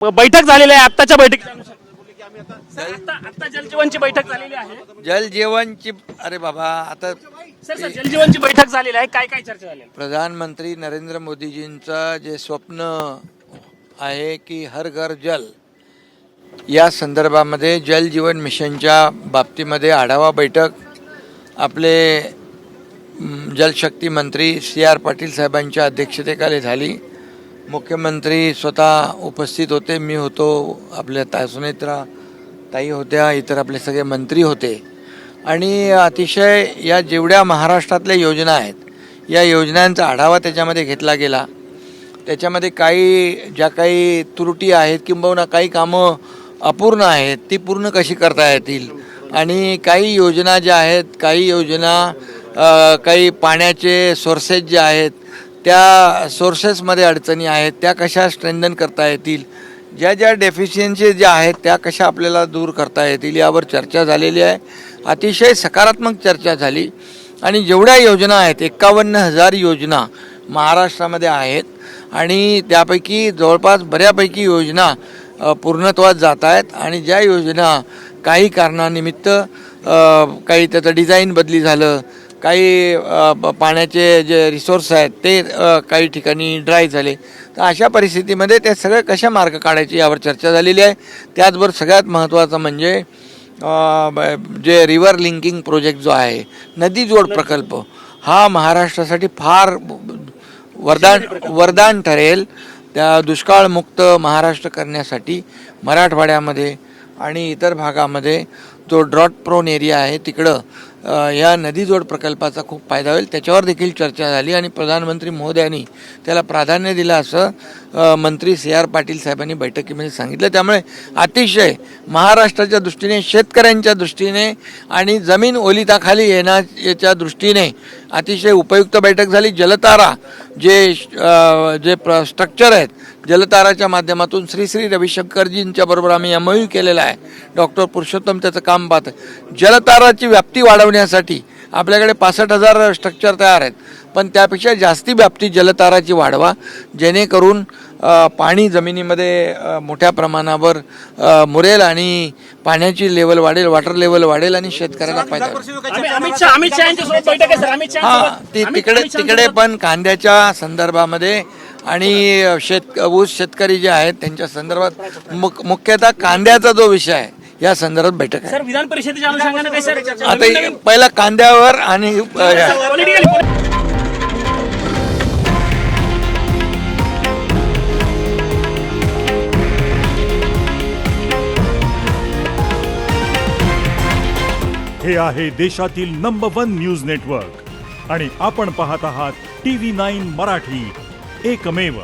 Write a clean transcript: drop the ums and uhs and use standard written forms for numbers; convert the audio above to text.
बैठक झालेली आहे आत्ताच्या बैठकीत आता जलजीवनची बैठक झालेली आहे। जलजीवनची अरे बाबा आता सर जलजीवनची बैठक झालेली आहे, काय काय चर्चा झाली? प्रधानमंत्री नरेंद्र मोदीजींचं जे स्वप्न आहे की हर घर जल, या संदर्भामध्ये जलजीवन मिशनच्या बाबतीमध्ये आढावा बैठक आपले जलशक्ती मंत्री CR पाटील साहेबांच्या अध्यक्षतेखाली झाली। मुख्यमंत्री स्वतः उपस्थित होते, मी होतो, आपल्या सुनेत्रा ताई होत्या, इतर आपले सगळे मंत्री होते आणि अतिशय या जेवढ्या महाराष्ट्रातल्या योजना आहेत या योजनांचा आढावा त्याच्यामध्ये घेतला गेला। त्याच्यामध्ये ज्या काही त्रुटी आहेत किंबहुना काही कामं अपूर्ण आहेत ती पूर्ण कशी करता येतील आणि काही योजना ज्या आहेत, काही योजना काही पाण्याचे सोर्सेस जे आहेत त्या सोर्सेसमध्ये अडचणी आहेत त्या कशा स्ट्रेंथन करता येतील, ज्या डेफिशियन्सी ज्या आहेत त्या कशा आपल्याला दूर करता येतील यावर चर्चा झालेली आहे। अतिशय सकारात्मक चर्चा झाली आणि जेवढ्या योजना आहेत 51,000 योजना महाराष्ट्रामध्ये आहेत आणि त्यापैकी जवळपास बऱ्यापैकी योजना पूर्णत्वास जात आहेत आणि ज्या योजना काही कारणानिमित्त काही त्याचं डिझाईन बदली झालं, काही पाण्याचे जे रिसोर्स आहेत ते काही ठिकाणी ड्राय झाले, तर अशा परिस्थितीमध्ये ते सगळे कशा मार्ग काढायचे यावर चर्चा झालेली आहे। त्याचबरोबर सगळ्यात महत्त्वाचं म्हणजे जे रिव्हर लिंकिंग प्रोजेक्ट जो आहे, नदी जोड प्रकल्प, हा महाराष्ट्रासाठी फार वरदान ठरेल। त्या दुष्काळमुक्त महाराष्ट्र करण्यासाठी मराठवाड्यामध्ये आणि इतर भागामध्ये जो ड्रॉट प्रोन एरिया आहे तिकडं या नदीजोड प्रकल्पाचा खूप फायदा होईल, त्याच्यावर देखील चर्चा झाली आणि प्रधानमंत्री महोदयांनी त्याला प्राधान्य दिलं असं मंत्री CR पाटील साहेबांनी बैठकीमध्ये सांगितलं। त्यामुळे अतिशय महाराष्ट्राच्या दृष्टीने, शेतकऱ्यांच्या दृष्टीने आणि जमीन ओलिताखाली येण्याच्या दृष्टीने अतिशय उपयुक्त बैठक झाली। जलतारा जे स्ट्रक्चर आहेत, जलताराच्या माध्यमातून श्री रविशंकरजींच्या बरोबर आम्ही MOU केलेला आहे, डॉक्टर पुरुषोत्तम त्याचं काम पाहतं। जलताराची व्याप्ती वाढवण्यासाठी आपल्याकडे 65,000 स्ट्रक्चर तयार आहेत, पण त्यापेक्षा जास्ती व्याप्ती जलताराची वाढवा, जेणेकरून पाणी जमिनीमध्ये मोठ्या प्रमाणावर मुरेल आणि पाण्याची लेवल वाढेल, वॉटर लेवल वाढेल आणि शेतकऱ्यांना फायदा होईल। तिकडे पण कांद्याच्या संदर्भामध्ये आणि ऊस शेतकरी जे आहेत त्यांच्या संदर्भात मुख्यतः कांद्याचा जो विषय आहे या संदर्भात बैठक आहे। सर विधान परिषदेच्या अनुषंगाने काय सर आता पहिला कांद्यावर आणि हे आहे देशातील नंबर 1 न्यूज नेटवर्क आणि आपण पाहत आहात TV9 मराठी, एकमेव।